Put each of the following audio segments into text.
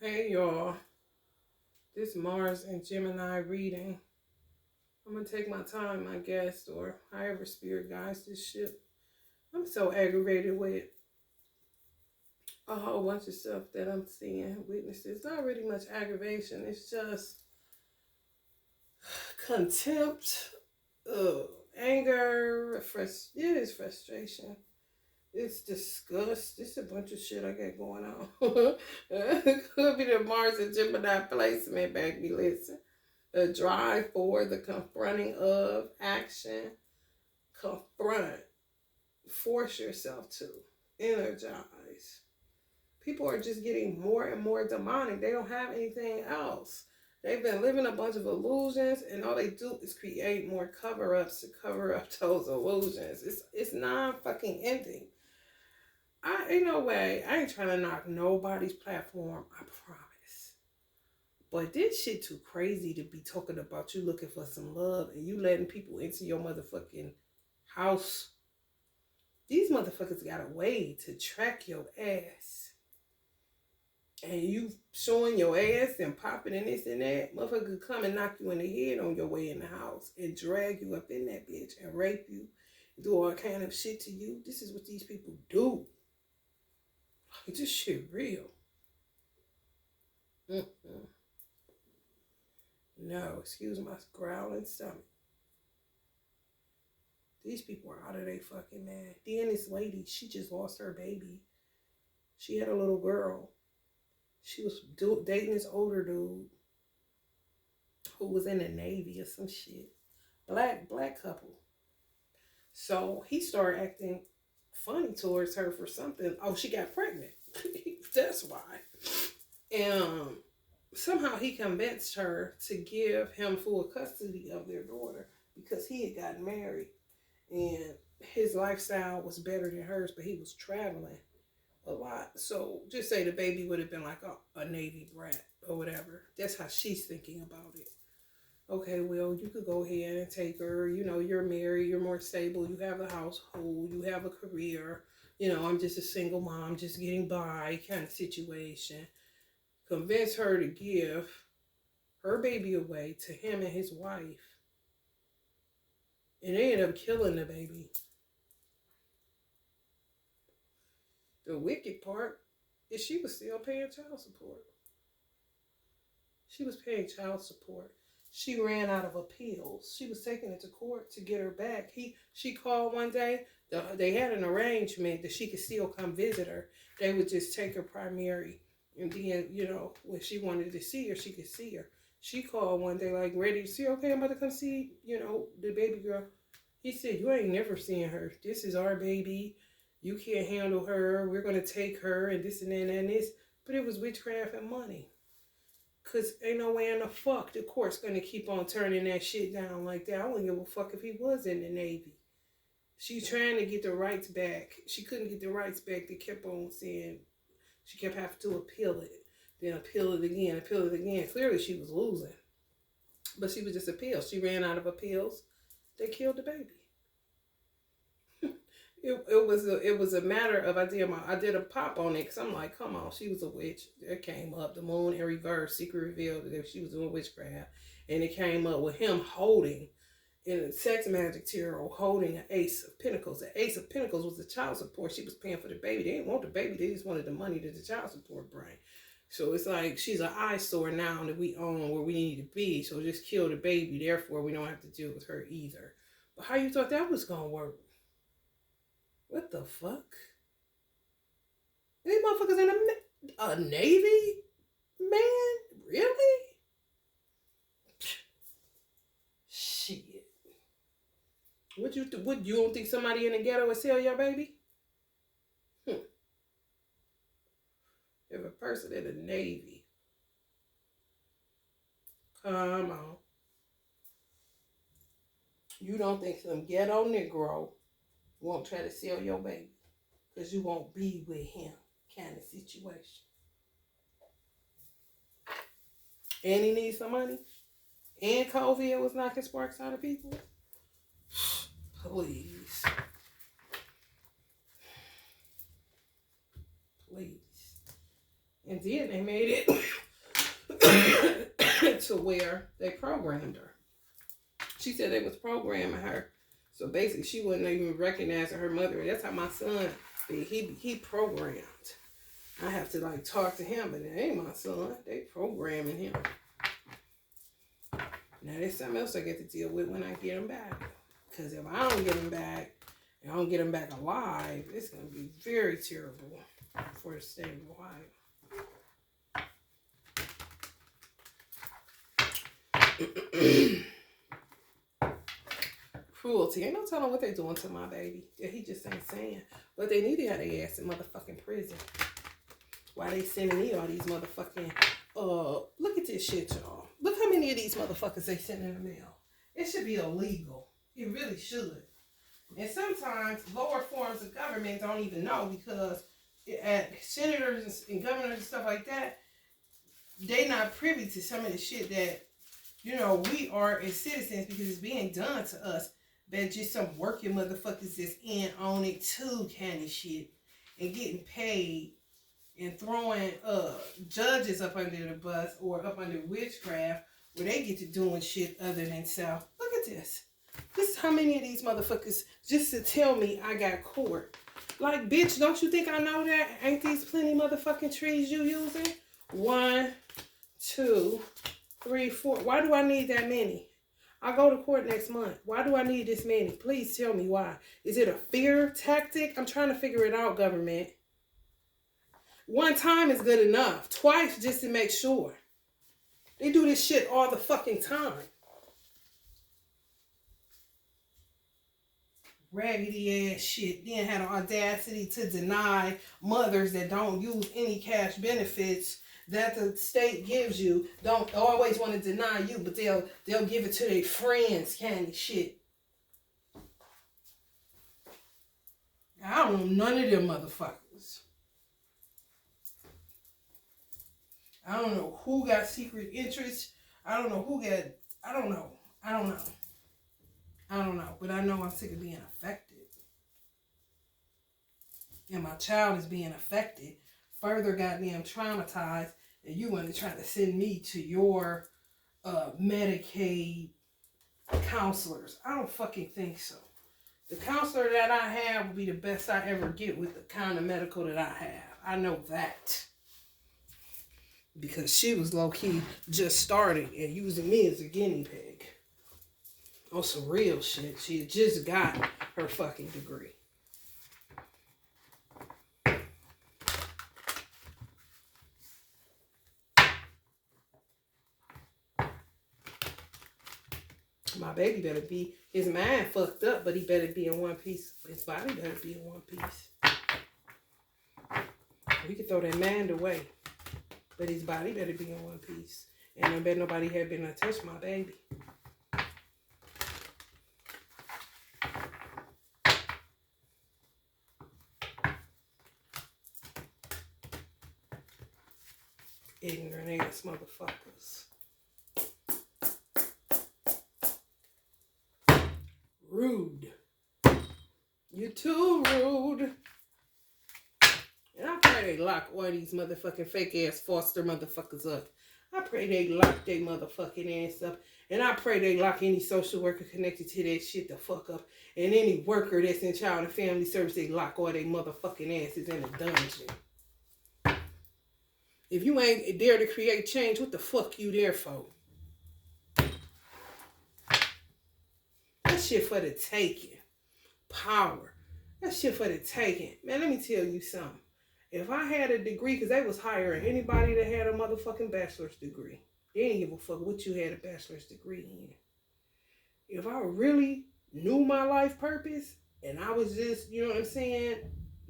Hey y'all, this Mars and Gemini reading. I'm gonna take my time, I guess, or however spirit guides this shit. I'm so aggravated with a whole bunch of stuff that I'm seeing, witnesses. Not really much aggravation, it's just contempt, anger, it is frustration. It's disgust. It's a bunch of shit I got going on. It could be the Mars and Gemini placement, baby. Listen. The drive for, the confronting of action. Confront. Force yourself to. Energize. People are just getting more and more demonic. They don't have anything else. They've been living a bunch of illusions, and all they do is create more cover-ups to cover up those illusions. It's non-fucking ending. Ain't no way. I ain't trying to knock nobody's platform. I promise. But this shit too crazy to be talking about you looking for some love and you letting people into your motherfucking house. These motherfuckers got a way to track your ass. And you showing your ass and popping and this and that. Motherfucker come and knock you in the head on your way in the house and drag you up in that bitch and rape you. Do all kind of shit to you. This is what these people do. This shit real. No, excuse my growling stomach. These people are out of their fucking mind. Then this lady, she just lost her baby. She had a little girl. She was dating this older dude who was in the Navy or some shit. Black couple. So he started acting funny towards her for something. Oh, she got pregnant. That's why. And somehow he convinced her to give him full custody of their daughter because he had gotten married and his lifestyle was better than hers, but he was traveling a lot. So just say the baby would have been like a Navy brat or whatever. That's how she's thinking about it. Okay, well, you could go ahead and take her. You know, you're married, you're more stable, you have a household, you have a career. You know, I'm just a single mom, just getting by kind of situation. Convince her to give her baby away to him and his wife. And they ended up killing the baby. The wicked part is she was still paying child support. She was paying child support. She ran out of appeals. She was taking it to court to get her back. She called one day. They had an arrangement that she could still come visit her. They would just take her primary. And then, you know, when she wanted to see her, she could see her. She called one day like, ready to see her. Okay, I'm about to come see, you know, the baby girl. He said, you ain't never seen her. This is our baby. You can't handle her. We're going to take her and this and that and this. But it was witchcraft and money. Because ain't no way in the fuck the court's going to keep on turning that shit down like that. I wouldn't give a fuck if he was in the Navy. She's trying to get the rights back. She couldn't get the rights back. They kept on saying she kept having to appeal it. Then appeal it again, appeal it again. Clearly she was losing. But she was just appeals. She ran out of appeals. They killed the baby. It was a matter of I did a pop on it because I'm like, come on, she was a witch. It came up the moon in reverse, secret revealed that she was doing witchcraft, and it came up with him holding in a sex magic tarot, holding an ace of pentacles. The ace of pentacles was the child support. She was paying for the baby. They didn't want the baby. They just wanted the money that the child support bring. So it's like she's an eyesore now that we own where we need to be. So just kill the baby. Therefore, we don't have to deal with her either. But how you thought that was gonna work? What the fuck? These motherfuckers in a Navy? Man? Really? Shit. What you don't think somebody in the ghetto would sell your baby? If a person in the Navy. Come on. You don't think some ghetto Negro won't try to sell your baby because you won't be with him kind of situation. And he needs some money. And COVID was knocking sparks out of people. Please. Please. And then they made it to where they programmed her. She said they was programming her. So basically, she wasn't even recognizing her mother. That's how my son, he programmed. I have to like talk to him, but it ain't my son. They programming him. Now there's something else I get to deal with when I get him back. Because if I don't get him back, and I don't get him back alive, it's going to be very terrible for the state of Ohio. Cruelty. Ain't no telling what they doing to my baby. Yeah, he just ain't saying. But they need to have their ass in motherfucking prison. Why they sending me all these motherfucking, look at this shit, y'all. Look how many of these motherfuckers they send in the mail. It should be illegal. It really should. And sometimes lower forms of government don't even know, because at senators and governors and stuff like that, they not privy to some of the shit that, you know, we are as citizens, because it's being done to us. That just some working motherfuckers that's in on it too kind of shit. And getting paid and throwing judges up under the bus or up under witchcraft, where they get to doing shit other than self. Look at this. This is how many of these motherfuckers just to tell me I got court. Like, bitch, don't you think I know that? Ain't these plenty motherfucking trees you using? 1, 2, 3, 4. Why do I need that many? I go to court next month. Why do I need this many? Please tell me why. Is it a fear tactic? I'm trying to figure it out, government. One time is good enough. Twice just to make sure. They do this shit all the fucking time. Raggedy ass shit. Then had the audacity to deny mothers that don't use any cash benefits that the state gives you. Don't always want to deny you, but they'll give it to their friends kind of shit. I don't know none of them motherfuckers. I don't know who got secret interest. I don't know who got, I don't know. But I know I'm sick of being affected. And my child is being affected. Further goddamn traumatized. And you want to try to send me to your Medicaid counselors. I don't fucking think so. The counselor that I have will be the best I ever get with the kind of medical that I have. I know that. Because she was low-key just starting and using me as a guinea pig. On some real shit. She had just got her fucking degree. My baby better be, his mind fucked up, but he better be in one piece. His body better be in one piece. We can throw that mind away, but his body better be in one piece. And I bet nobody had been to touch my baby. Ignorant ass motherfuckers. Rude. You're too rude. And I pray they lock all these motherfucking fake ass foster motherfuckers up. I pray they lock their motherfucking ass up. And I pray they lock any social worker connected to that shit the fuck up. And any worker that's in child and family service, they lock all their motherfucking asses in a dungeon. If you ain't there to create change, what the fuck you there for? That shit for the taking. Power. That shit for the taking. Man, let me tell you something. If I had a degree, because they was hiring anybody that had a motherfucking bachelor's degree. They didn't give a fuck what you had a bachelor's degree in. If I really knew my life purpose, and I was just, you know what I'm saying,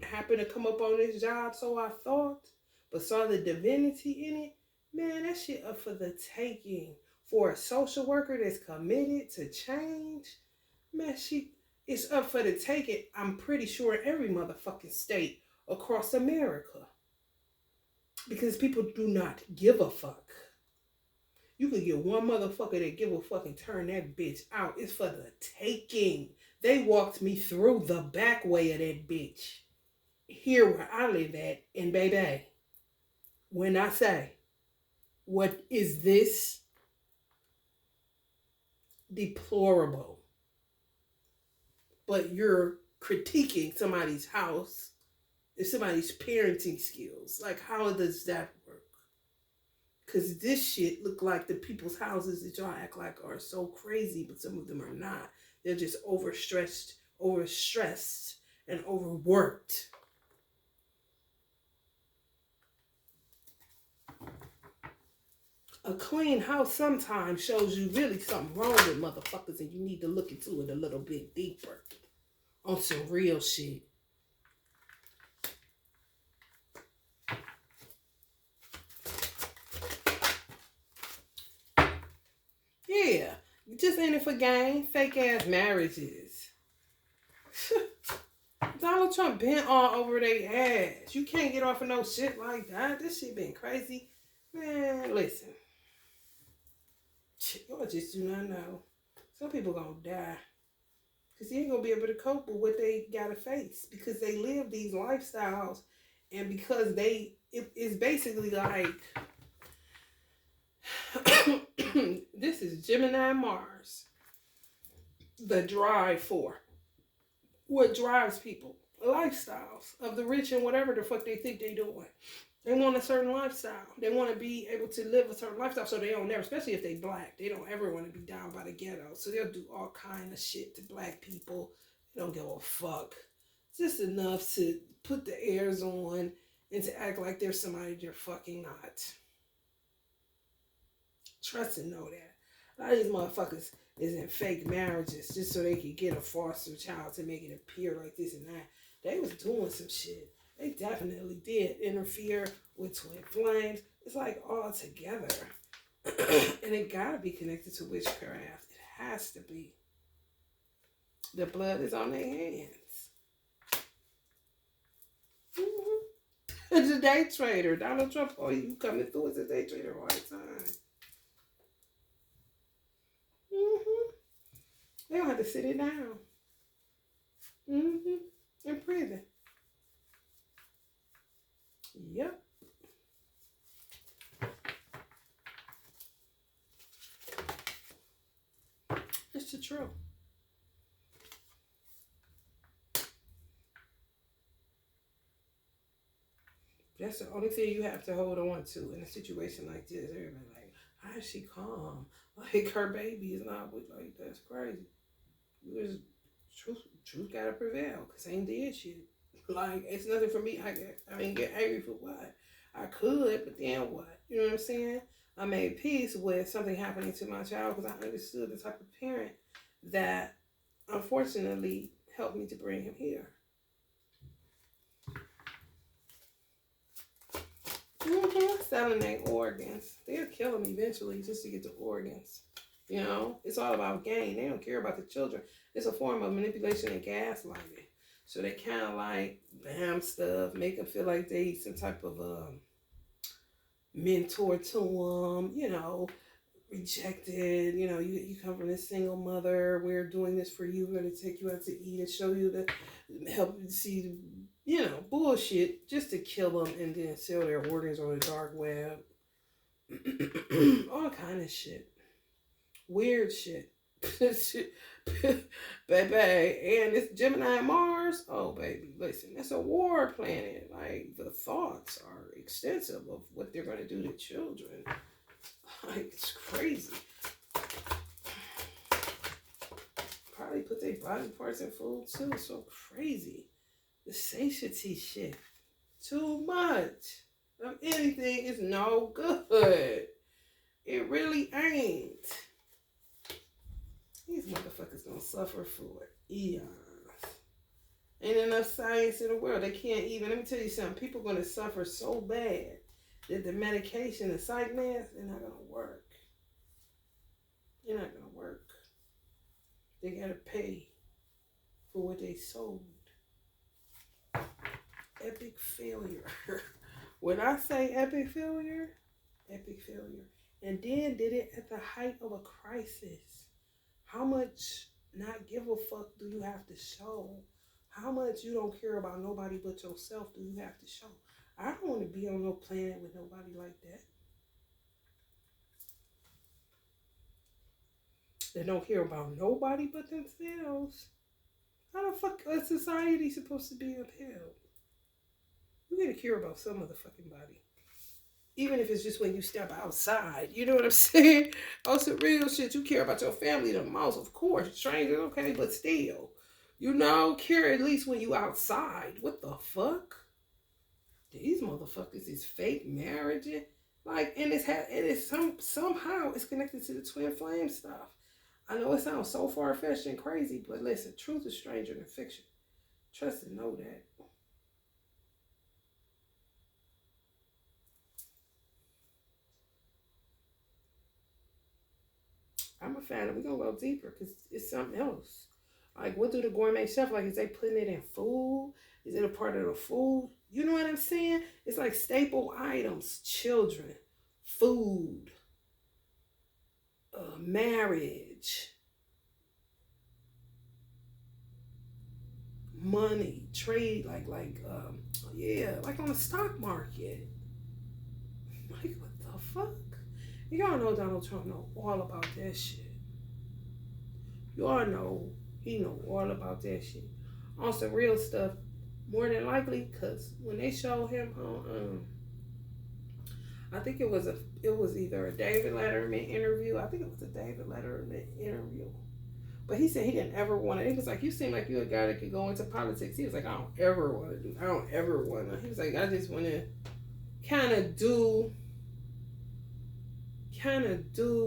happened to come up on this job, so I thought, but saw the divinity in it, man, that shit up for the taking. For a social worker that's committed to change, man, it's up for the taking. I'm pretty sure in every motherfucking state across America. Because people do not give a fuck. You could get one motherfucker that give a fuck and turn that bitch out. It's for the taking. They walked me through the back way of that bitch. Here where I live at in Bay Bay. When I say, what is this? Deplorable. But you're critiquing somebody's house and somebody's parenting skills. Like, how does that work? Because this shit look like the people's houses that y'all act like are so crazy, but some of them are not. They're just overstressed, and overworked. A clean house sometimes shows you really something wrong with motherfuckers, and you need to look into it a little bit deeper on some real shit. Yeah, you just in it for game. Fake ass marriages. Donald Trump been all over their ass. You can't get off of no shit like that. This shit been crazy. Man, listen. Y'all just do not know. Some people gonna die. Because they ain't gonna be able to cope with what they gotta face. Because they live these lifestyles. And because it's basically like, this is Gemini Mars. The drive for. What drives people? Lifestyles of the rich and whatever the fuck they think they doing. They want a certain lifestyle. They want to be able to live a certain lifestyle, so they don't never, especially if they black, they don't ever want to be down by the ghetto. So they'll do all kind of shit to black people. They don't give a fuck. Just enough to put the airs on and to act like they're somebody they're fucking not. Trust and know that. A lot of these motherfuckers is in fake marriages just so they could get a foster child to make it appear like this and that. They was doing some shit. They definitely did interfere with twin flames. It's like all together. And it gotta be connected to witchcraft. It has to be. The blood is on their hands. Mm-hmm. It's a day trader. Donald Trump, oh, you coming through as a day trader all the time. Mm-hmm. They don't have to sit it down. Mm-hmm. In prison. Yep. It's the truth. That's the only thing you have to hold on to in a situation like this. Everybody like, how is she calm? Like her baby is not with, like, that's crazy. There's truth gotta prevail, cause I ain't did shit. Like, it's nothing for me. I ain't get angry for what? I could, but then what? You know what I'm saying? I made peace with something happening to my child because I understood the type of parent that unfortunately helped me to bring him here. Mm-hmm. Selling their organs. They'll kill them eventually just to get the organs. You know, it's all about gain. They don't care about the children. It's a form of manipulation and gaslighting. So they kind of like bam stuff, make them feel like they some type of mentor to them, you know, rejected, you know, you come from this single mother, we're doing this for you, we're going to take you out to eat and show you the, help you see, you know, bullshit, just to kill them and then sell their organs on the dark web. All kind of shit. Weird shit. Baby, and it's Gemini and Mars. Oh, baby, listen, that's a war planet. Like, the thoughts are extensive of what they're going to do to children. Like, it's crazy. Probably put their body parts in food too. So crazy. The satiety shit. Too much of anything is no good. It really ain't. These motherfuckers gonna suffer for eons. Ain't enough science in the world. They can't even, let me tell you something, people gonna suffer so bad that the medication, the psych meds, they're not gonna work. They're not gonna work. They gotta pay for what they sold. Epic failure. When I say epic failure, epic failure. And then did it at the height of a crisis. How much not give a fuck do you have to show? How much you don't care about nobody but yourself do you have to show? I don't want to be on no planet with nobody like that. They don't care about nobody but themselves. How the fuck is society supposed to be upheld? You gotta care about some motherfucking body. Even if it's just when you step outside. You know what I'm saying? Oh, some real shit. You care about your family the most, of course. Strangers, okay, but still. You know, care at least when you outside. What the fuck? These motherfuckers is fake marriage. Like, and somehow it's connected to the twin flame stuff. I know it sounds so far-fetched and crazy, but listen, truth is stranger than fiction. Trust and know that. I'm a fan of, we're gonna go deeper because it's something else. Like, what do the gourmet chef, like, is they putting it in food? Is it a part of the food? You know what I'm saying? It's like staple items, children, food, marriage, money, trade, yeah, like on the stock market. Like, what the fuck? Y'all know Donald Trump know all about that shit. Y'all know he know all about that shit. On some real stuff, more than likely, cause when they showed him on, I think it was either a David Letterman interview. I think it was a David Letterman interview. But he said he didn't ever want to. He was like, you seem like you're a guy that could go into politics. He was like, I don't ever want to. He was like, I just want to kind of do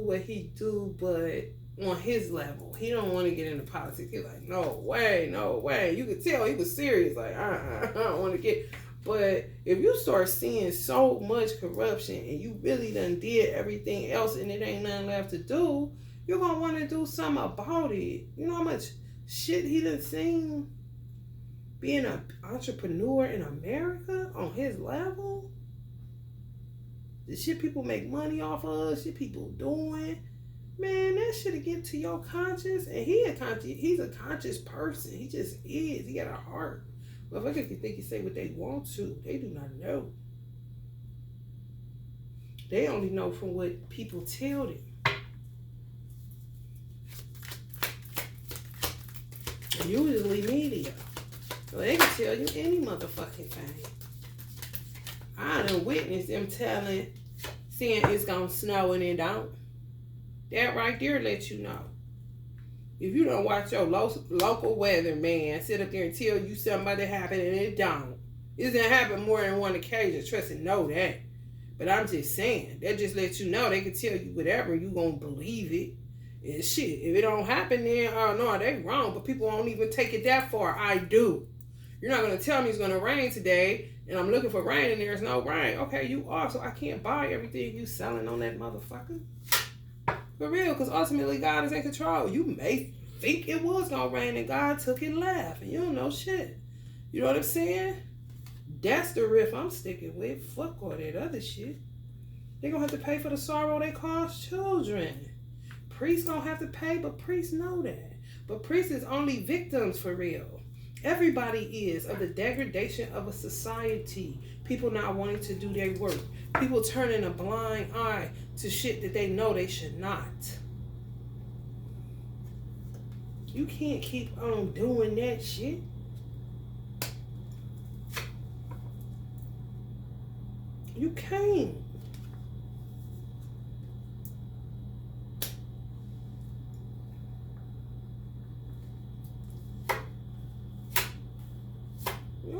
what he do, but on his level. He don't want to get into politics. He's like, no way. You could tell he was serious. Like, I don't want to get. But if you start seeing so much corruption and you really done did everything else and it ain't nothing left to do, you're going to want to do something about it. You know how much shit he done seen being an entrepreneur in America on his level? The shit people make money off of, shit people doing. Man, that shit'll get to your conscience. And he's a conscious person. He just is. He got a heart. Motherfuckers can think and say what they want to. They do not know. They only know from what people tell them. Usually media. So they can tell you any motherfucking thing. I done witnessed them saying it's gonna snow and it don't. That right there lets you know. If you don't watch your local weather man sit up there and tell you something about it happen and it don't. It's gonna happen more than one occasion. Trust and know that. But I'm just saying, that just lets you know. They can tell you whatever, you gonna believe it. And shit, if it don't happen then, oh no, they wrong. But people won't even take it that far. I do. You're not gonna tell me it's gonna rain today and I'm looking for rain and there's no rain. Okay, you are, so I can't buy everything you selling on that motherfucker. For real, because ultimately God is in control. You may think it was gonna rain and God took it left and you don't know shit. You know what I'm saying? That's the riff I'm sticking with. Fuck all that other shit. They're gonna have to pay for the sorrow they cause children. Priests gonna have to pay, but priests know that. But priests is only victims for real. Everybody is of the degradation of a society. People not wanting to do their work. People turning a blind eye to shit that they know they should not. You can't keep on doing that shit. You can't. Yeah,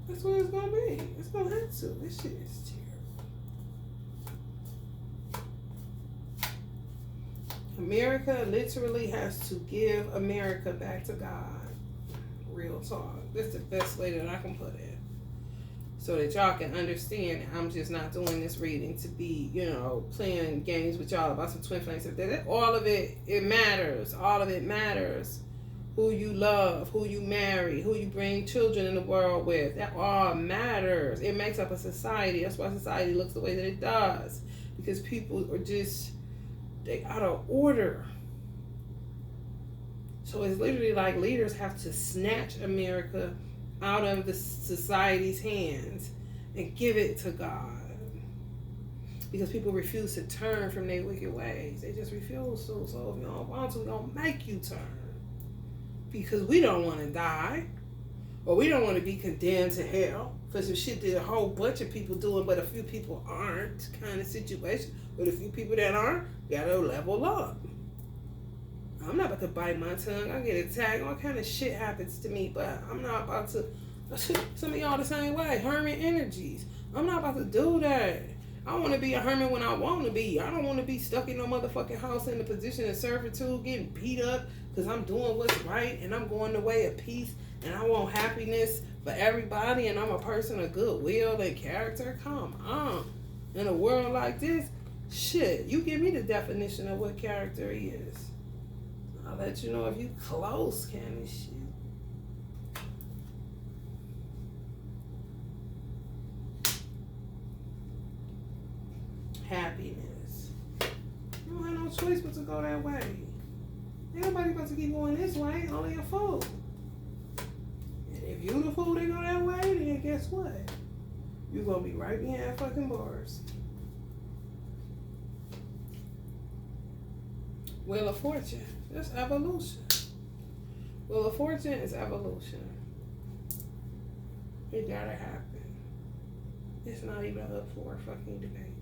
that's what it's gonna be. It's gonna have to. This shit is terrible. America literally has to give America back to God. Real talk. That's the best way that I can put it. So that y'all can understand that I'm just not doing this reading to be, playing games with y'all about some twin flames. All of it matters. All of it matters. Who you love, who you marry, who you bring children in the world with. That all matters. It makes up a society. That's why society looks the way that it does. Because people are just, they out of order. So it's literally like leaders have to snatch America out of the society's hands and give it to God. Because people refuse to turn from their wicked ways. They just refuse to. So if you don't want to, we're going to make you turn. Because we don't want to die. Or we don't want to be condemned to hell for some shit that a whole bunch of people doing, but a few people aren't, kind of situation. But a few people that aren't, gotta level up. I'm not about to bite my tongue. I get attacked. All kind of shit happens to me, but I'm not about to. Some of y'all the same way. Hermit energies. I'm not about to do that. I want to be a hermit when I want to be. I don't want to be stuck in no motherfucking house in the position of servitude, getting beat up because I'm doing what's right and I'm going the way of peace and I want happiness for everybody and I'm a person of goodwill and character. Come on. In a world like this, shit, you give me the definition of what character is. I'll let you know if you close kind of shit. Happiness. You don't have no choice but to go that way. Ain't nobody about to keep going this way, only a fool. And if you the fool that go that way, then guess what? You're gonna be right behind fucking bars. Wheel of Fortune. That's evolution. Wheel of Fortune is evolution. It gotta happen. It's not even up for a fucking debate.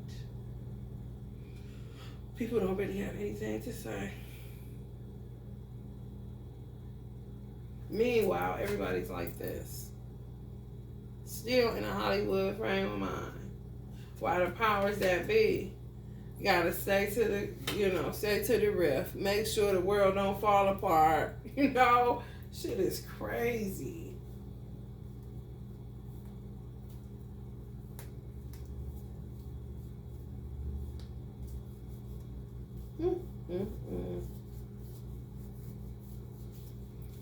People don't really have anything to say. Meanwhile, everybody's like this. Still in a Hollywood frame of mind. While the powers that be gotta stay to the, stay to the riff. Make sure the world don't fall apart. Shit is crazy.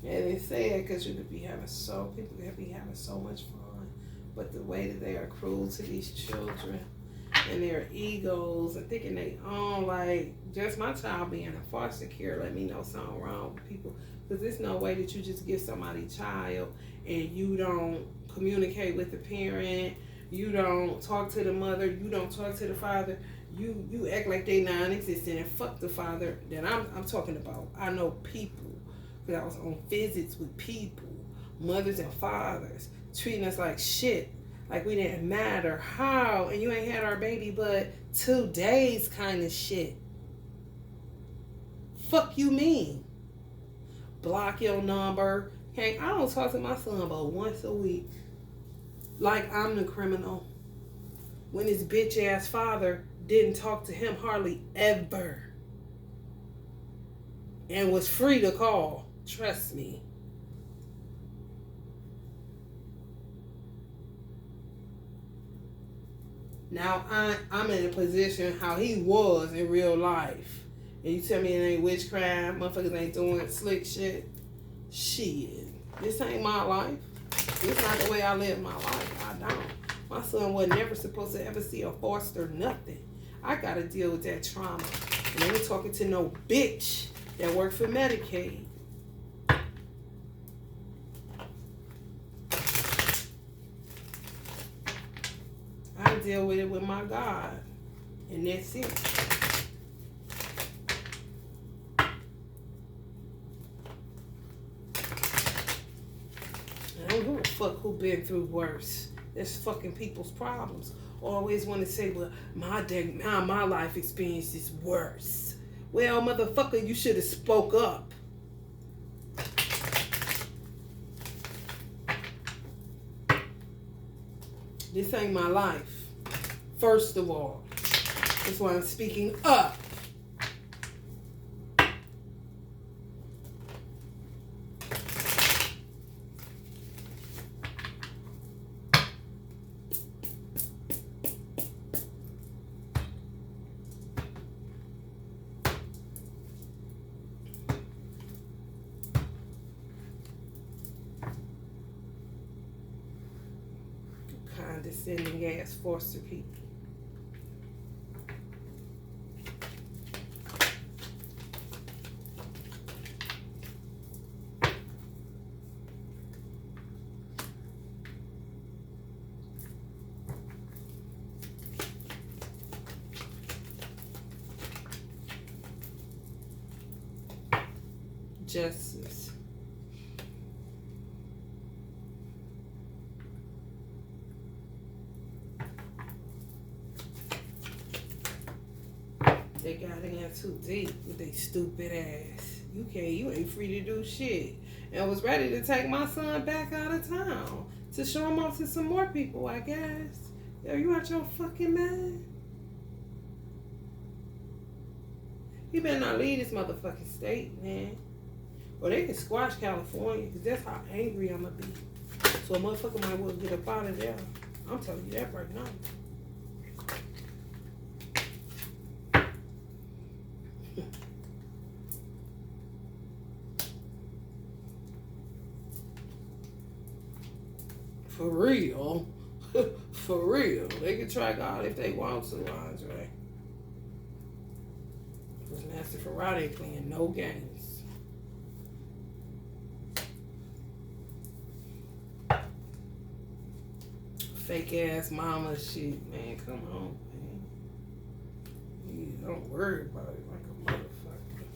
And they say it because people could be having so much fun, but the way that they are cruel to these children and their egos and thinking they own, like, just my child being in foster care let me know something wrong with people, because there's no way that you just give somebody a child and you don't communicate with the parent, you don't talk to the mother, you don't talk to the father. You act like they non-existent and fuck the father that I'm talking about. I know people, because I was on visits with people, mothers and fathers, treating us like shit, like we didn't matter. How? And you ain't had our baby but 2 days kind of shit. Fuck you mean? Block your number. Hey, I don't talk to my son but once a week. Like I'm the criminal. When his bitch ass father didn't talk to him hardly ever. And was free to call. Trust me. Now I'm in a position how he was in real life. And you tell me it ain't witchcraft, motherfuckers ain't doing slick shit. Shit. This ain't my life. This not the way I live my life. I don't. My son was never supposed to ever see a foster nothing. I gotta deal with that trauma. And I ain't talking to no bitch that worked for Medicaid. I deal with it with my God. And that's it. I don't give a fuck who been through worse. That's fucking people's problems. Always want to say, well, my life experience is worse. Well, motherfucker, you should have spoke up. This ain't my life. First of all. That's why I'm speaking up. Condescending ass foster people. justice. They got in too deep with their stupid ass. You ain't free to do shit. And was ready to take my son back out of town to show him off to some more people, I guess. Yo, you out your fucking mind? You better not leave this motherfucking state, man. Or they can squash California, because that's how angry I'm going to be. So a motherfucker might well get up out of there. I'm telling you that right now. For real. For real. They can try God if they want to, Andre. Because Master Ferrari ain't playing no games. Fake ass mama shit, man. Come on, man. Yeah, don't worry about it like a motherfucker.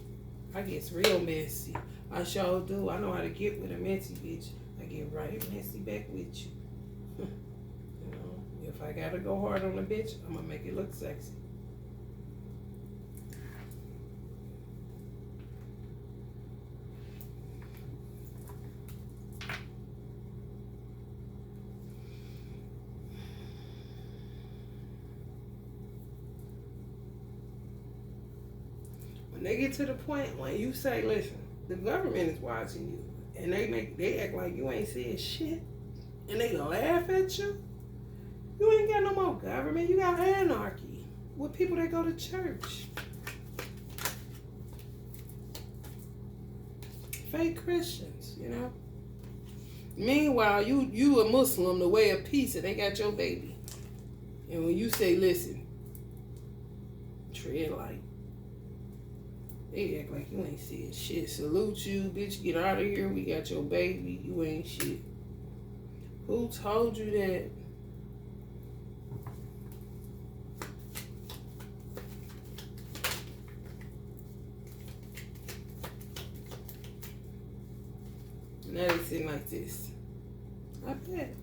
I get real messy. I sure do. I know how to get with a messy bitch. I get right messy back with you. You know, if I gotta go hard on a bitch, I'm gonna make it look sexy. When they get to the point when you say, listen, the government is watching you, and they act like you ain't said shit, and they laugh at you, you ain't got no more government. You got anarchy with people that go to church. Fake Christians, you know. Meanwhile, you a Muslim, the way of peace, and they got your baby. And when you say, listen, tread light, they act like you ain't said shit. Salute you, bitch, get out of here. We got your baby. You ain't shit. Who told you that? Now they sitting like this. I bet.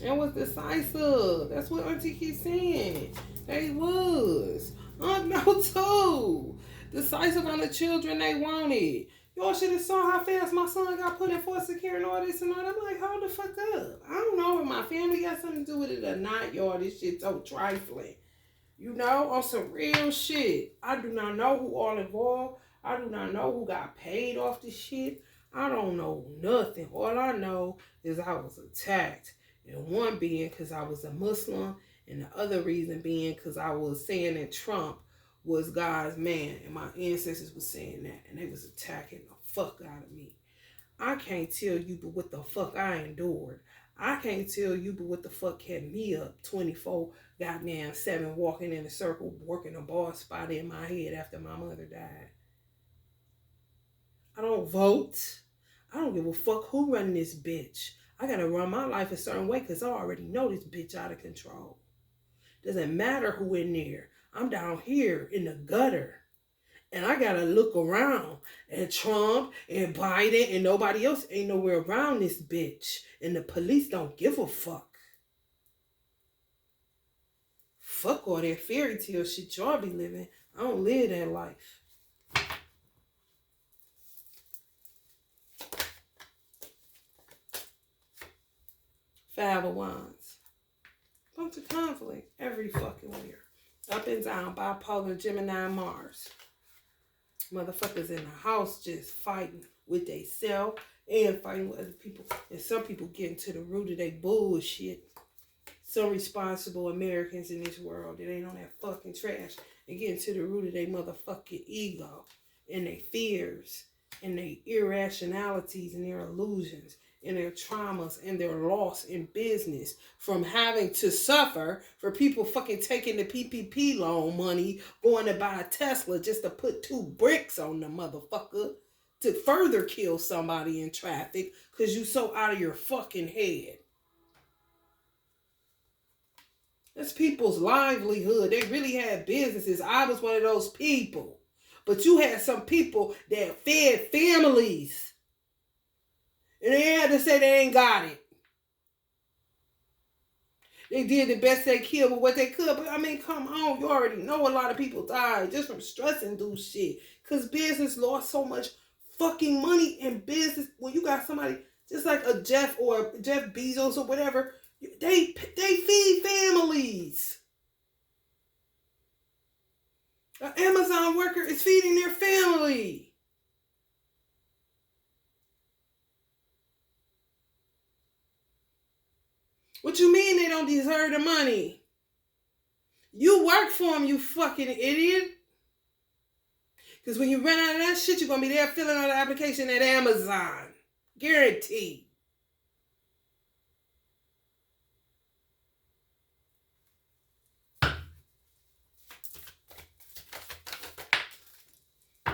And was decisive. That's what Auntie keeps saying. They was. No, too. Decisive on the children they wanted. Y'all should have saw how fast my son got put in foster care and all this and all that. I'm like, hold the fuck up. I don't know if my family got something to do with it or not, y'all. This shit's so trifling. You know, on some real shit. I do not know who all involved. I do not know who got paid off this shit. I don't know nothing. All I know is I was attacked. And one being because I was a Muslim, and the other reason being because I was saying that Trump was God's man, and my ancestors was saying that, and they was attacking the fuck out of me. I can't tell you but what the fuck I endured. I can't tell you but what the fuck kept me up 24 goddamn 7, walking in a circle, working a ball spot in my head after my mother died. I don't vote. I don't give a fuck who running this bitch. I gotta run my life a certain way because I already know this bitch out of control. Doesn't matter who in there. I'm down here in the gutter. And I gotta look around. And Trump and Biden and nobody else ain't nowhere around this bitch. And the police don't give a fuck. Fuck all that fairy tale shit y'all be living. I don't live that life. Five of Wands. Bunch of conflict every fucking year. Up and down, bipolar, Gemini, Mars. Motherfuckers in the house just fighting with they self and fighting with other people. And some people getting to the root of their bullshit. Some responsible Americans in this world that ain't on that fucking trash and getting to the root of their motherfucking ego and their fears and their irrationalities and their illusions and their traumas and their loss in business from having to suffer for people fucking taking the PPP loan money, going to buy a Tesla just to put 2 bricks on the motherfucker to further kill somebody in traffic because you so out of your fucking head. That's people's livelihood. They really had businesses. I was one of those people. But you had some people that fed families. And they had to say they ain't got it. They did the best they could with what they could. But I mean, come on. You already know a lot of people died just from stressing through shit. Because business lost so much fucking money in business. When you got somebody just like a Jeff or Jeff Bezos or whatever, they feed families. An Amazon worker is feeding their family. What you mean they don't deserve the money? You work for them, you fucking idiot. Because when you run out of that shit, you're going to be there filling out the application at Amazon. Guaranteed.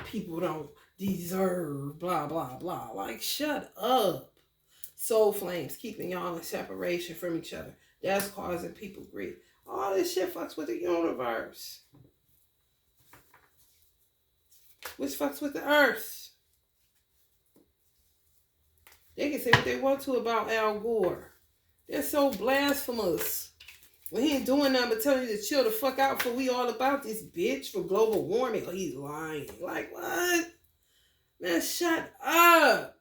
People don't deserve blah, blah, blah. Like, shut up. Soul flames keeping y'all in separation from each other. That's causing people grief. All this shit fucks with the universe. Which fucks with the earth. They can say what they want to about Al Gore. They're so blasphemous. When he ain't doing nothing but telling you to chill the fuck out for we all about this bitch for global warming. Oh, he's lying. Like, what? Man, shut up.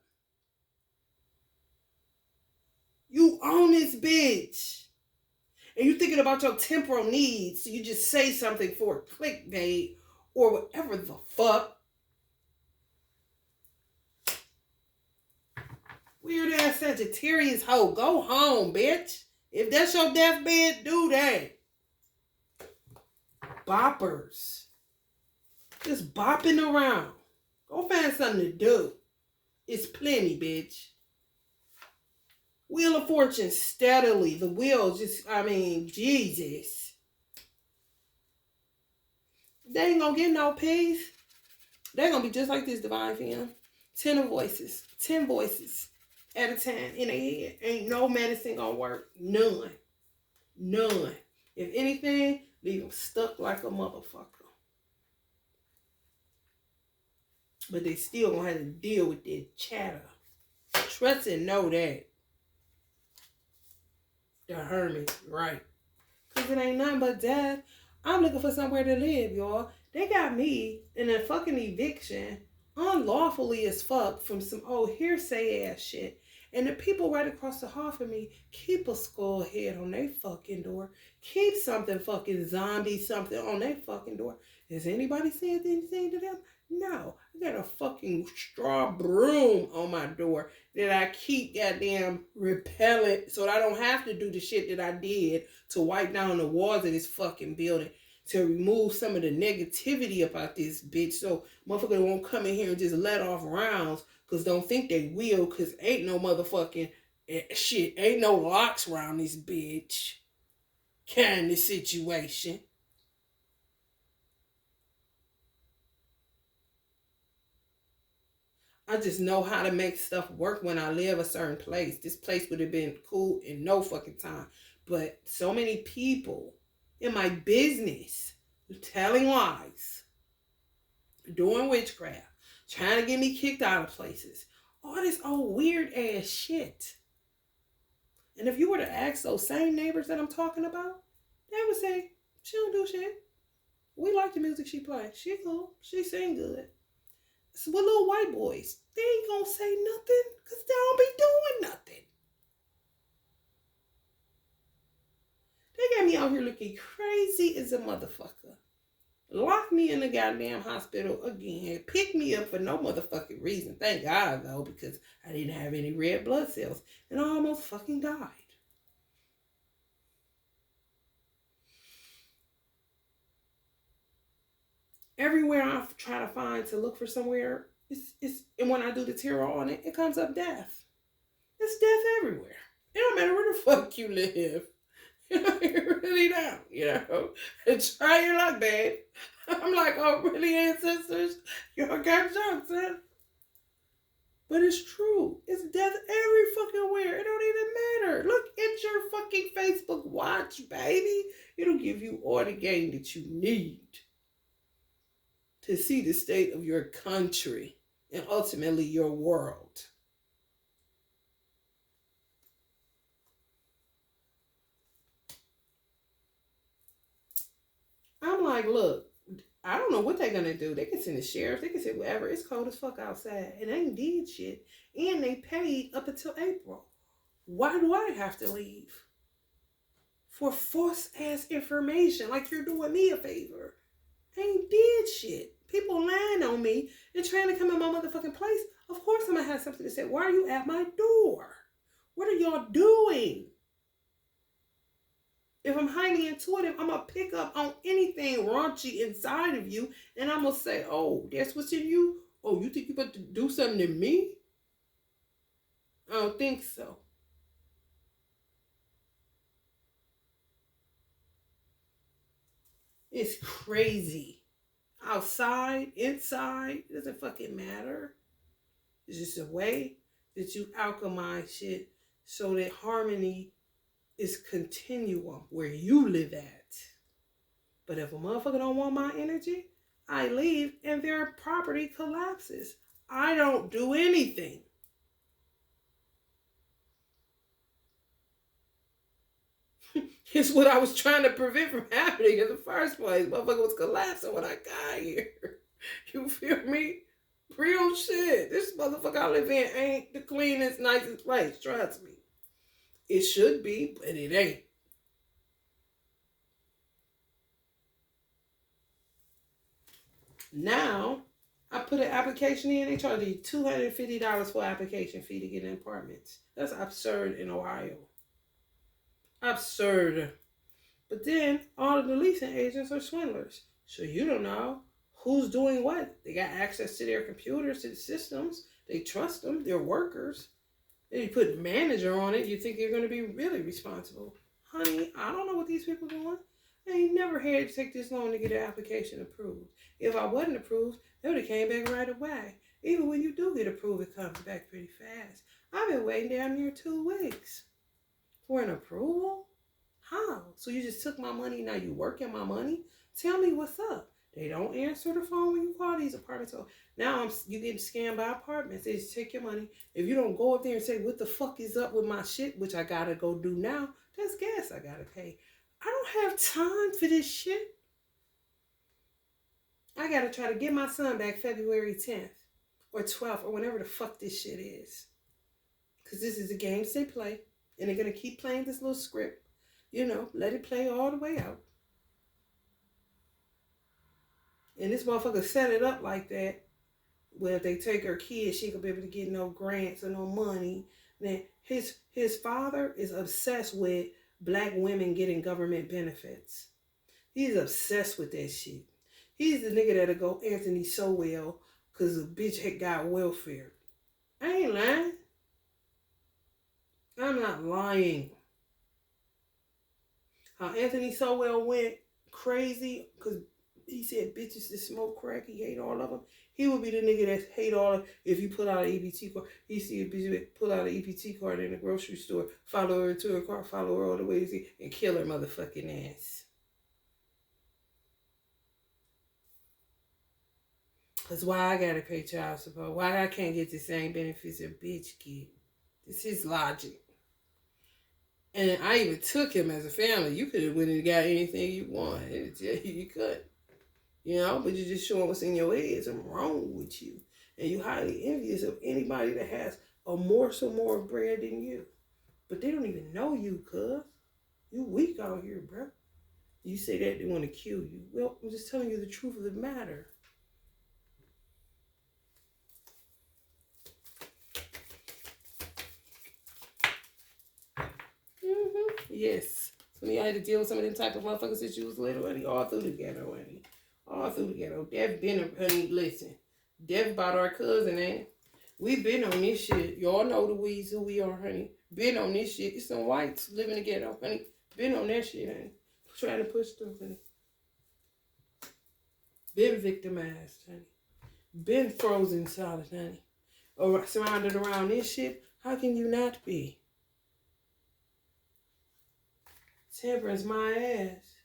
You own this bitch. And you're thinking about your temporal needs, so you just say something for clickbait or whatever the fuck. Weird ass Sagittarius hoe. Go home, bitch. If that's your deathbed, do that. Boppers. Just bopping around. Go find something to do. It's plenty, bitch. Wheel of Fortune steadily. The wheel just, Jesus. They ain't gonna get no peace. They're gonna be just like this divine fam. 10 voices. 10 voices at a time in their head. Ain't no medicine gonna work. None. None. If anything, leave them stuck like a motherfucker. But they still gonna have to deal with that chatter. Trust and know that. The hermit, right? Because it ain't nothing but death. I'm looking for somewhere to live, y'all. They got me in a fucking eviction, unlawfully as fuck, from some old hearsay ass shit. And the people right across the hall from me keep a skull head on their fucking door. Keep something fucking zombie something on their fucking door. Has anybody said anything to them? No. I got a fucking straw broom on my door that I keep goddamn repellent so that I don't have to do the shit that I did to wipe down the walls of this fucking building to remove some of the negativity about this bitch so motherfucker won't come in here and just let off rounds because don't think they will because ain't no motherfucking shit. Ain't no locks around this bitch kind of situation. I just know how to make stuff work when I live a certain place. This place would have been cool in no fucking time. But so many people in my business telling lies, doing witchcraft, trying to get me kicked out of places. All this old weird ass shit. And if you were to ask those same neighbors that I'm talking about, they would say, she don't do shit. We like the music she plays. She cool. She sing good. So with little white boys, they ain't gonna say nothing because they don't be doing nothing. They got me out here looking crazy as a motherfucker. Lock me in the goddamn hospital again. Pick me up for no motherfucking reason. Thank God, though, because I didn't have any red blood cells. And I almost fucking died. Everywhere I try to find to look for somewhere, and when I do the tarot on it, it comes up death. It's death everywhere. It don't matter where the fuck you live. You really don't, And try your luck, babe. I'm like, oh, really, ancestors? Y'all got jokes, huh? But it's true. It's death every fucking where. It don't even matter. Look at your fucking fucking Facebook Watch, baby. It'll give you all the game that you need to see the state of your country and ultimately your world. I'm like, look, I don't know what they're gonna do. They can send the sheriff, they can say whatever. It's cold as fuck outside. And they ain't did shit. And they paid up until April. Why do I have to leave? For false ass information. Like you're doing me a favor. I ain't did shit. People lying on me and trying to come in my motherfucking place. Of course I'm gonna have something to say. Why are you at my door? What are y'all doing? If I'm highly intuitive, I'm going to pick up on anything raunchy inside of you. And I'm going to say, oh, that's what's in you? Oh, you think you're about to do something to me? I don't think so. It's crazy. Outside, inside, it doesn't fucking matter. It's just a way that you alchemize shit so that harmony is continuum where you live at. But if a motherfucker don't want my energy, I leave and their property collapses. I don't do anything. It's what I was trying to prevent from happening in the first place. Motherfucker was collapsing when I got here. You feel me? Real shit. This motherfucker I live in ain't the cleanest, nicest place. Trust me. It should be, but it ain't. Now, I put an application in. They charge you $250 for application fee to get in apartments. That's absurd in Ohio. Absurd. But then, all of the leasing agents are swindlers. So you don't know who's doing what. They got access to their computers, to the systems. They trust them. They're workers. Then you put manager on it, you think you're going to be really responsible. Honey, I don't know what these people are doing. I ain't never had to take this long to get an application approved. If I wasn't approved, they would have came back right away. Even when you do get approved, it comes back pretty fast. I've been waiting down near 2 weeks for an approval. How? So you just took my money, now you working my money? Tell me what's up. They don't answer the phone when you call these apartments. So now you getting scammed by apartments. They just take your money. If you don't go up there and say, what the fuck is up with my shit, which I gotta go do now, that's gas I gotta pay. I don't have time for this shit. I gotta try to get my son back February 10th or 12th or whenever the fuck this shit is. Because this is the games they play. And they're gonna keep playing this little script. You know, let it play all the way out. And this motherfucker set it up like that. Where if they take her kids, she ain't gonna be able to get no grants or no money. Then his father is obsessed with black women getting government benefits. He's obsessed with that shit. He's the nigga that'll go Anthony Sowell because the bitch had got welfare. I ain't lying. I'm not lying. How Anthony Sowell went crazy because he said bitches that smoke crack, he hate all of them. He would be the nigga that hate all of if you put out an EBT card. He see a bitch pull out an EBT card in the grocery store, follow her to her car, follow her all the way to see, and kill her motherfucking ass. Because why I gotta pay child support? Why I can't get the same benefits a bitch get? This is logic. And I even took him as a family. You could have went and got anything you wanted. You could. You know, but you're just showing what's in your head. Something wrong with you. And you're highly envious of anybody that has a morsel more bread than you. But they don't even know you, cuz. You weak out here, bro. You say that they want to kill you. Well, I'm just telling you the truth of the matter. Yes. So you had to deal with some of them type of motherfuckers since you was little, honey. All through the ghetto, honey. All through the ghetto. Death been, honey, listen. Death about our cousin, ain't it? We been on this shit. Y'all know the weeds who we are, honey. Been on this shit. It's some whites living in the ghetto, honey. Been on that shit, honey. Trying to push through, honey. Been victimized, honey. Been frozen solid, honey. Or surrounded around this shit. How can you not be? Temperance, my ass.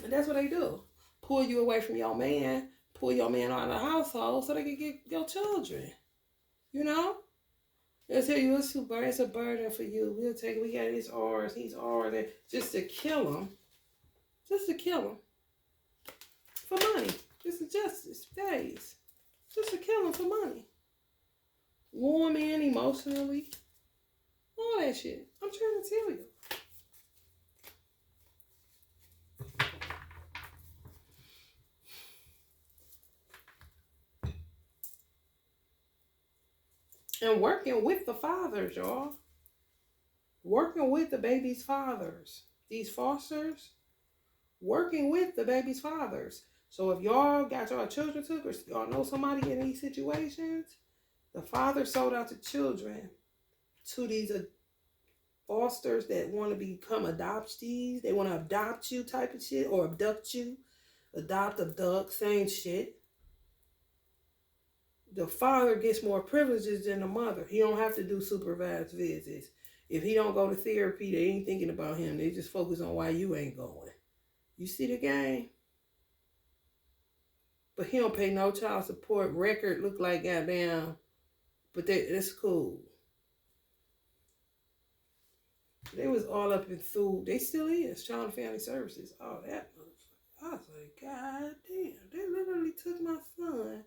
And that's what they do. Pull you away from your man, pull your man out of the household so they can get your children. You know? They'll tell you it's a burden for you. We got his ours, he's ours, and just to kill him. Just to kill him. For money. This is justice. Days. Just to kill him for money. Warm in emotionally. All that shit. I'm trying to tell you. And working with the fathers, y'all. Working with the baby's fathers. These fosters. Working with the baby's fathers. So if y'all got y'all children took, or y'all know somebody in these situations, the father sold out the children to these fosters that want to become adoptees. They want to adopt you type of shit, or abduct you. Abduct, same shit. The father gets more privileges than the mother. He don't have to do supervised visits. If he don't go to therapy, they ain't thinking about him. They just focus on why you ain't going. You see the game? But he don't pay no child support. Record look like goddamn. But that's cool. They was all up in through. They still is. Child and Family Services. Oh, that motherfucker. I was like, God damn. They literally took my son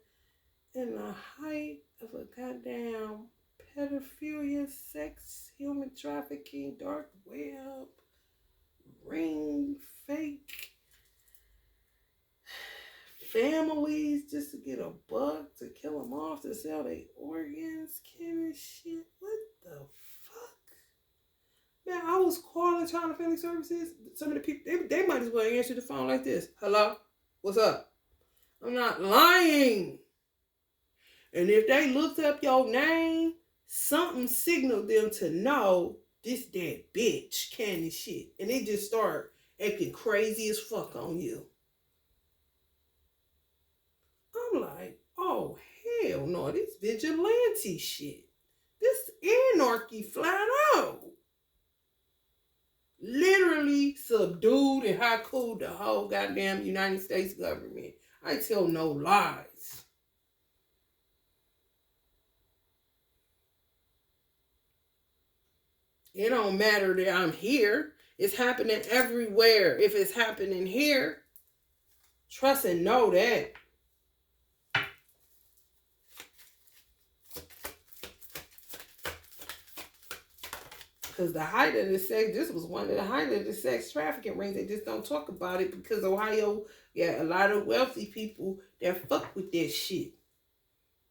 in the height of a goddamn pedophilia, sex, human trafficking, dark web, ring, fake families just to get a buck, to kill them off, to sell their organs, skin and shit. What the fuck? Man, I was calling Child and Family Services. Some of the people, they might as well answer the phone like this. Hello? What's up? I'm not lying. And if they looked up your name, something signaled them to know this that bitch can and shit. And they just start acting crazy as fuck on you. I'm like, oh, hell no, this vigilante shit. This anarchy flat out. Literally subdued and haiku the whole goddamn United States government. I tell no lies. It don't matter that I'm here. It's happening everywhere. If it's happening here, trust and know that. Because the height of the sex, this was one of the height of the sex trafficking rings. They just don't talk about it because Ohio got a lot of wealthy people that fuck with that shit.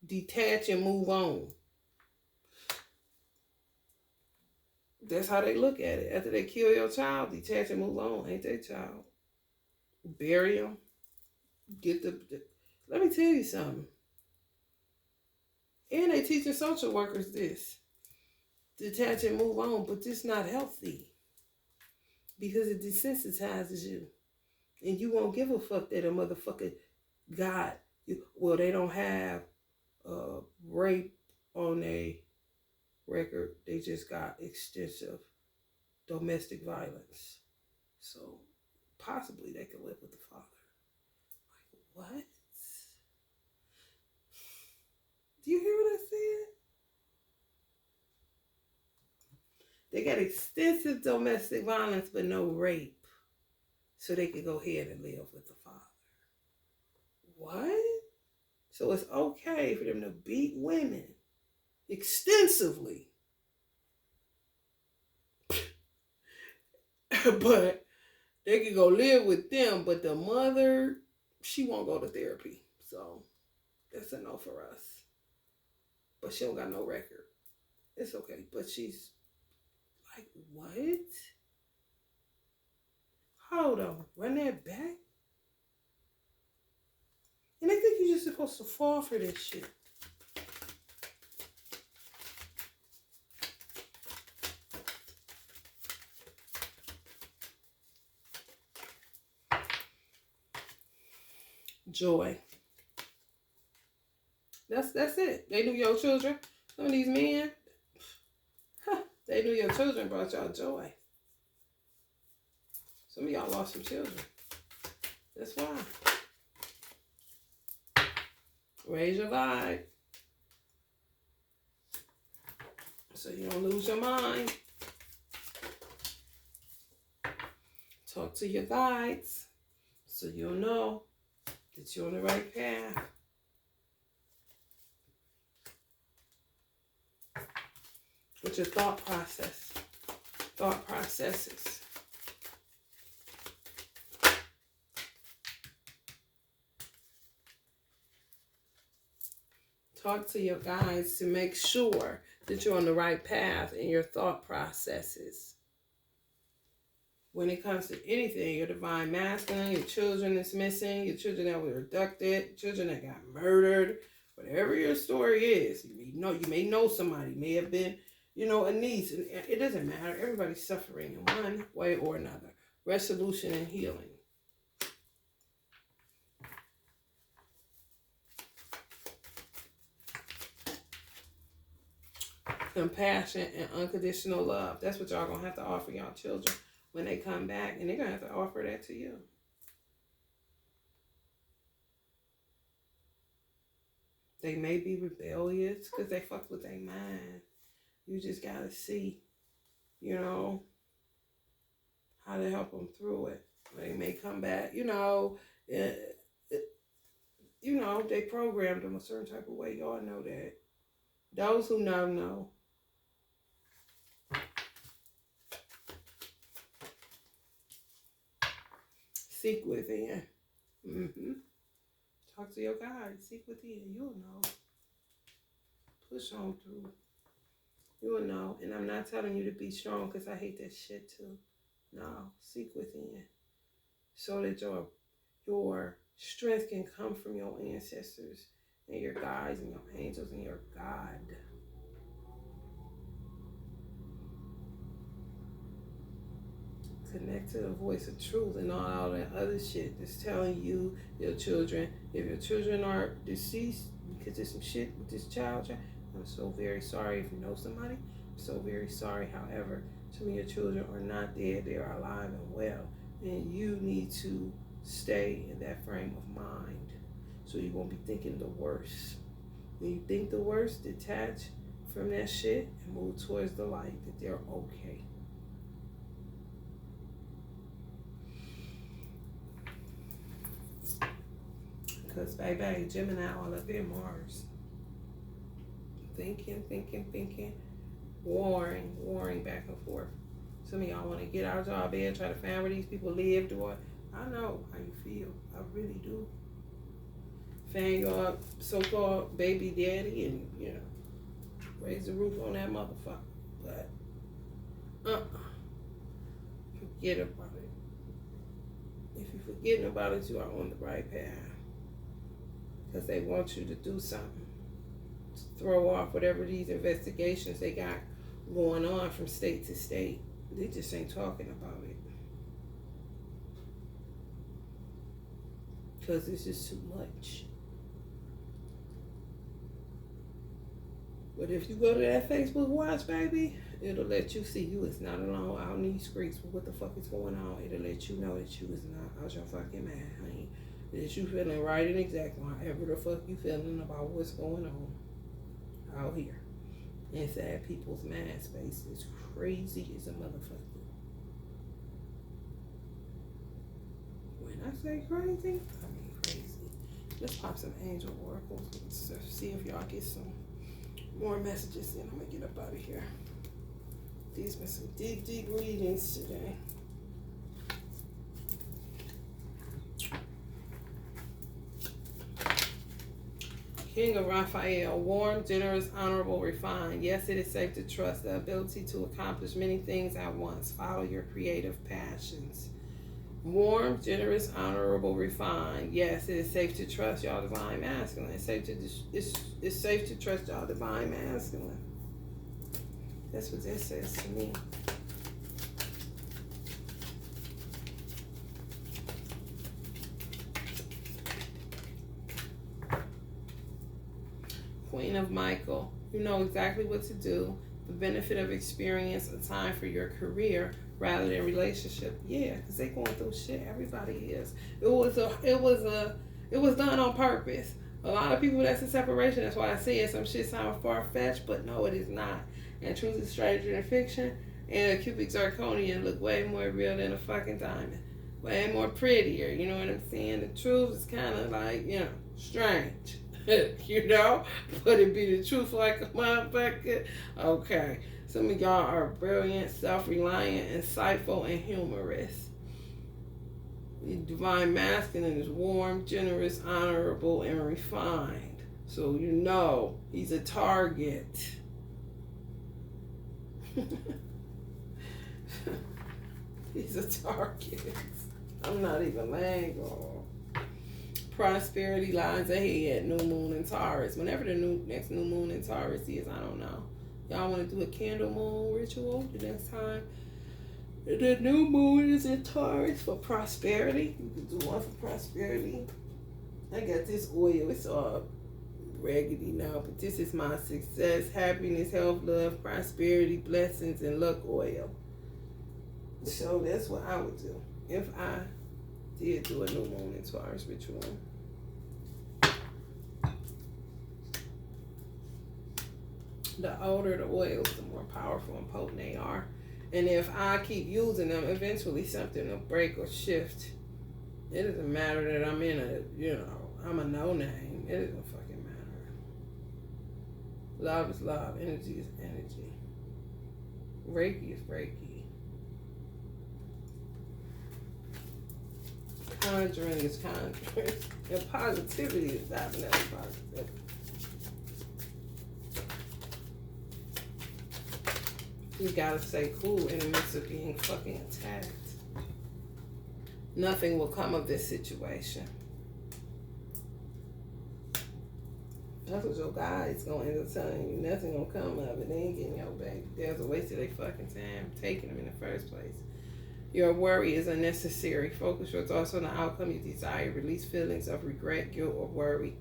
Detach and move on. That's how they look at it. After they kill your child, detach and move on. Ain't their child. Bury them. Let me tell you something. And they teaching social workers this. Detach and move on, but this not healthy. Because it desensitizes you. And you won't give a fuck that a motherfucker got you. Well, they don't have rape on a record. They just got extensive domestic violence. So possibly they could live with the father. Like, what? Do you hear what I said? They got extensive domestic violence but no rape. So they could go ahead and live with the father. What? So it's okay for them to beat women extensively. But they could go live with them, but the mother, she won't go to therapy. So that's a no for us. But she don't got no record. It's okay. But she's like, what? Hold on. Run that back? And I think you're just supposed to fall for this shit. Joy. That's it. They knew your children. Some of these men, they knew your children brought y'all joy. Some of y'all lost some children. That's why. Raise your vibe so you don't lose your mind. Talk to your guides so you'll know that you're on the right path. With your thought processes. Talk to your guides to make sure that you're on the right path in your thought processes. When it comes to anything, your divine masculine, your children that's missing, your children that were abducted, children that got murdered, whatever your story is, you may know somebody, may have been, a niece, and it doesn't matter. Everybody's suffering in one way or another. Resolution and healing. Compassion and unconditional love. That's what y'all gonna have to offer y'all children when they come back, and they're gonna have to offer that to you. They may be rebellious because they fuck with their mind. You just gotta see, how to help them through it. They may come back, they programmed them a certain type of way. Y'all know that. Those who know. Seek within. Talk to your God. Seek within. You'll know. Push on through. You'll know. And I'm not telling you to be strong because I hate that shit too. No. Seek within. So that your strength can come from your ancestors and your guides and your angels and your God. Connect to the voice of truth and all that other shit that's telling you, your children, if your children are deceased because there's some shit with this child, I'm so very sorry. If you know somebody, I'm so very sorry. However, some of your children are not dead. They are alive and well. And you need to stay in that frame of mind so you won't be thinking the worst. When you think the worst, detach from that shit and move towards the light that they're okay. Because, baby, Gemini all up in Mars. Thinking. Warring back and forth. Some of y'all want to get out of y'all bed, try to find where these people live, I know how you feel. I really do. Find your so-called baby daddy and, raise the roof on that motherfucker. But, forget about it. If you're forgetting about it, you are on the right path. Because they want you to do something. To throw off whatever these investigations they got going on from state to state. They just ain't talking about it. Because it's just too much. But if you go to that Facebook watch, baby, it'll let you see you is not alone out in these streets with what the fuck is going on. It'll let you know that you is not out your fucking mind, honey. That you feeling right and exactly however the fuck you feeling about what's going on out here. Inside people's mind space is crazy as a motherfucker. When I say crazy, I mean crazy. Let's pop some angel oracles and stuff. See if y'all get some more messages in. I'm gonna get up out of here. These been some deep readings today. King of Raphael, warm, generous, honorable, refined. Yes, it is safe to trust the ability to accomplish many things at once. Follow your creative passions. Warm, generous, honorable, refined. Yes, it is safe to trust y'all divine masculine. It's safe to trust y'all divine masculine. That's what that says to me. Queen of Michael, you know exactly what to do. The benefit of experience, a time for your career rather than relationship. Yeah, because they going through shit. Everybody is. It was done on purpose. A lot of people that's in separation. That's why I say some shit sound far-fetched, but no, it is not. And truth is stranger than fiction. And a cubic zirconian look way more real than a fucking diamond. Way more prettier. You know what I'm saying? The truth is kind of like, strange. You know? But it be the truth like a motherfucker. Okay. Some of y'all are brilliant, self-reliant, insightful, and humorous. The divine masculine is warm, generous, honorable, and refined. So you know he's a target. He's a target. I'm not even lying, girl. Prosperity lies ahead. New moon in Taurus. Whenever the next new moon in Taurus is, I don't know. Y'all want to do a candle moon ritual the next time? The new moon is in Taurus for prosperity. You can do one for prosperity. I got this oil. It's all raggedy now, but this is my success, happiness, health, love, prosperity, blessings, and luck oil. So that's what I would do if I did do a new moon in Taurus ritual. The older the oils, the more powerful and potent they are. And if I keep using them, eventually something will break or shift. It doesn't matter that I'm in I'm a no-name. It doesn't fucking matter. Love is love. Energy is energy. Reiki is Reiki. Conjuring is conjuring. And positivity is definitely positive. You gotta stay cool in the midst of being fucking attacked. Nothing will come of this situation. That's what your guide's gonna end up telling you. Nothing gonna come of it. They ain't getting your baby. There's a waste of their fucking time taking them in the first place. Your worry is unnecessary. Focus your thoughts on the outcome you desire. Release feelings of regret, guilt, or worry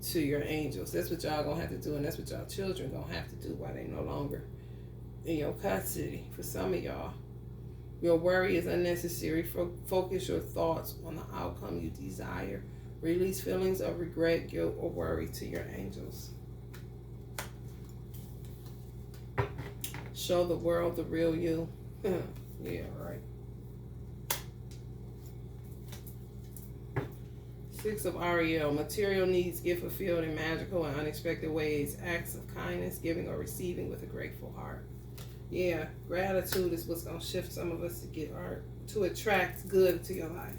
to your angels. That's what y'all gonna have to do, and that's what y'all children gonna have to do while they no longer in your custody. For some of y'all, your worry is unnecessary. Focus your thoughts on the outcome you desire. Release feelings of regret, guilt, or worry to your angels. Show the world the real you. Yeah, right. 6 of Ariel. Material needs get fulfilled in magical and unexpected ways. Acts of kindness, giving or receiving with a grateful heart. Yeah, gratitude is what's going to shift some of us to attract good to your life.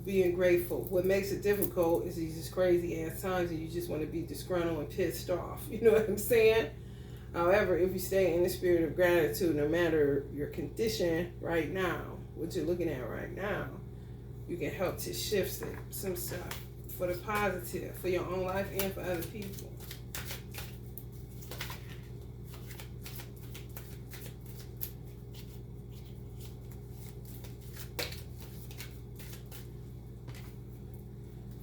Being grateful. What makes it difficult is these crazy ass times and you just want to be disgruntled and pissed off. You know what I'm saying? However, if you stay in the spirit of gratitude, no matter your condition right now, what you're looking at right now, you can help to shift some stuff for the positive, for your own life and for other people.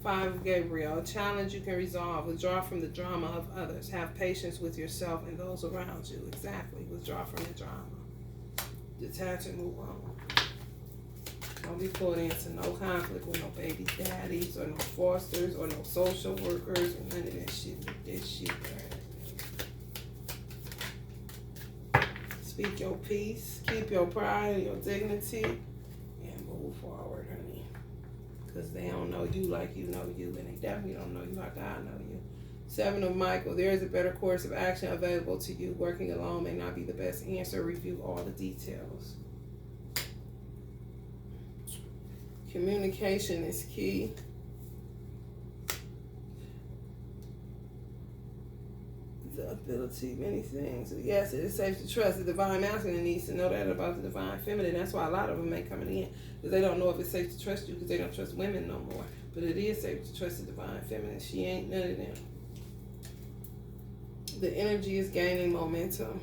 Five of Gabriel, a challenge you can resolve. Withdraw from the drama of others. Have patience with yourself and those around you. Exactly. Withdraw from the drama. Detach and move on. Don't be pulled into no conflict with no baby daddies or no fosters or no social workers or none of that shit. This shit, right? Speak your peace. Keep your pride and your dignity. And move forward, honey. Because they don't know you like you know you, and they definitely don't know you like I know you. 7 of Michael, there is a better course of action available to you. Working alone may not be the best answer. Review all the details. Communication is key. The ability, many things. Yes, it is safe to trust. The divine masculine needs to know that about the divine feminine. That's why a lot of them ain't coming in, because they don't know if it's safe to trust you, because they don't trust women no more. But it is safe to trust the divine feminine. She ain't none of them. The energy is gaining momentum.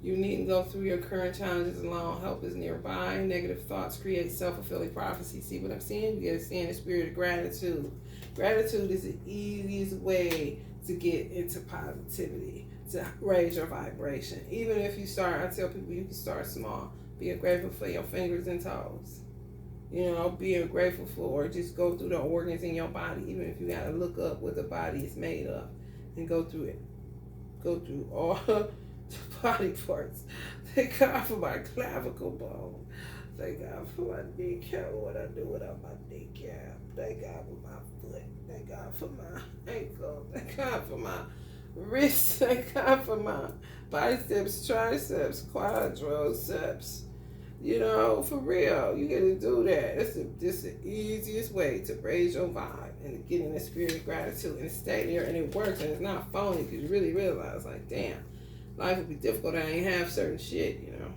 You needn't go through your current challenges alone. Help is nearby. Negative thoughts create self-fulfilling prophecy. See what I'm saying? You got to stay in the spirit of gratitude. Gratitude is the easiest way to get into positivity, to raise your vibration. Even if you start, I tell people you can start small. Being grateful for your fingers and toes. You know, being grateful for, or just go through the organs in your body, even if you gotta look up what the body is made of and go through it. Go through all the body parts. Thank God for my clavicle bone. Thank God for my kneecap. What I do without my kneecap. Thank God for my foot. Thank God for my ankle. Thank God for my wrist. Thank God for my biceps, triceps, quadriceps. You know, for real, you get to do that. It's the easiest way to raise your vibe and to get in the spirit of gratitude and stay there, and it works, and it's not phony because you really realize, like, damn, life would be difficult if I ain't have certain shit, you know.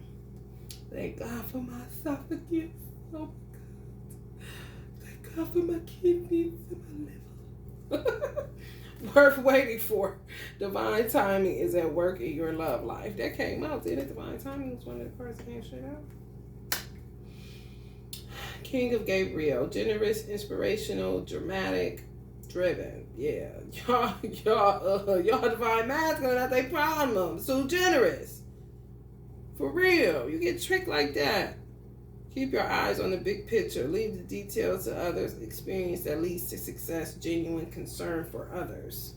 Thank God for my esophagus. Oh my God. Thank God for my kidneys and my liver. Worth waiting for. Divine timing is at work in your love life. That came out, didn't it? Divine timing was one of the cards that came straight out. King of Gabriel, generous, inspirational, dramatic, driven. Yeah, y'all divine masculine, that's their problem. So generous. For real, you get tricked like that. Keep your eyes on the big picture. Leave the details to others. Experience that leads to success. Genuine concern for others.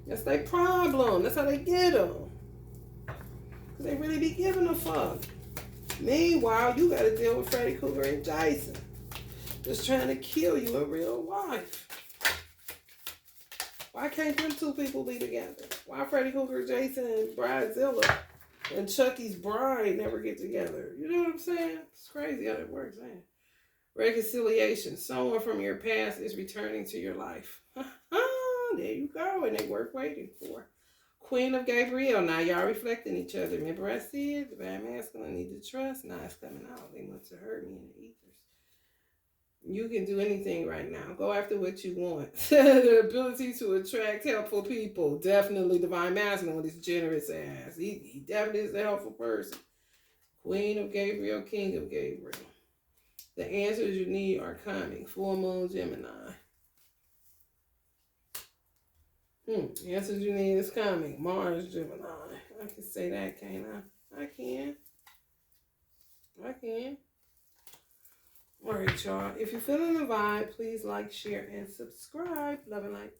That's their problem. That's how they get them. Because they really be giving a fuck. Meanwhile, you got to deal with Freddy Krueger and Jason. Just trying to kill you in real life. Why can't them two people be together? Why Freddy Krueger, Jason, and Bridezilla and Chucky's bride never get together? You know what I'm saying? It's crazy how that works, man. Reconciliation. Someone from your past is returning to your life. There you go. And they worth waiting for. Queen of Gabriel. Now y'all reflecting each other. Remember I said the bad masculine need to trust. Now it's coming out. They want to hurt me in the ethers. You can do anything right now. Go after what you want. The ability to attract helpful people. Definitely divine masculine with his generous ass. He definitely is a helpful person. Queen of Gabriel, King of Gabriel. The answers you need are coming. Full moon Gemini. Answers you need is coming. Mars Gemini. I can say that, can't I? I can. All right, y'all. If you're feeling the vibe, please like, share, and subscribe. Love and light.